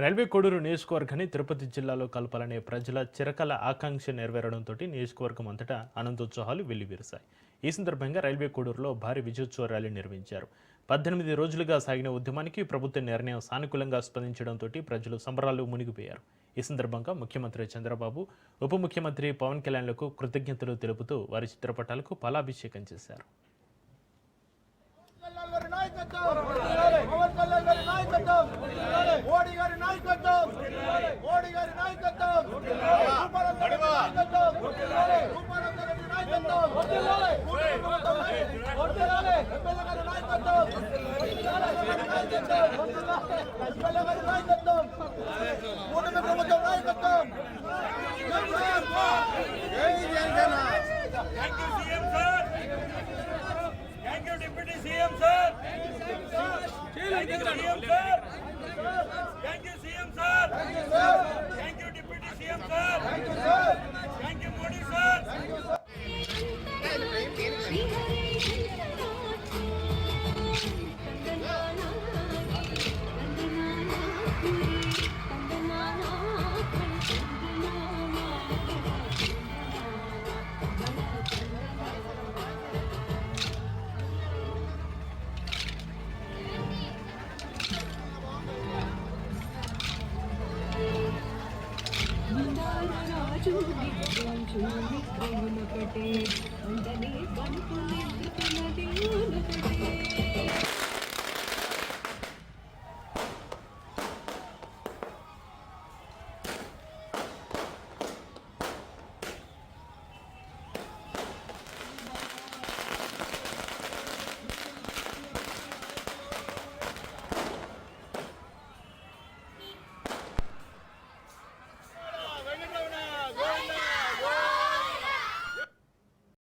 Railway Koduru నియోజకవర్గాన్ని తిరుపతి జిల్లాలో కలపాలనే ప్రజల చిరకాల ఆకాంక్ష నెరవేరడంతో నియోజకవర్గం అంతటా ఆనందోత్సాహాలు వెల్లివిరిశాయి. ఈ సందర్భంగా రైల్వే కోడూరులో భారీ విజయోత్సవ ర్యాలీ నిర్వహించారు. 18 రోజులుగా సాగిన ఉద్యమానికి ప్రభుత్వ నిర్ణయం సానుకూలంగా స్పందించడంతో ప్రజలు సంబరాల్లో మునిగిపోయారు. ఈ సందర్భంగా ముఖ్యమంత్రి చంద్రబాబు, ఉప ముఖ్యమంత్రి పవన్ కళ్యాణ్లకు కృతజ్ఞతలు తెలుపుతూ వారి చిత్రపటాలకు పాలాభిషేకం చేశారు. Thank you, Deputy CM sir. Thank you, CM sir. Thank you, CM sir. Thank you, Deputy CM sir. Thank you, Modi sir. ఒకటే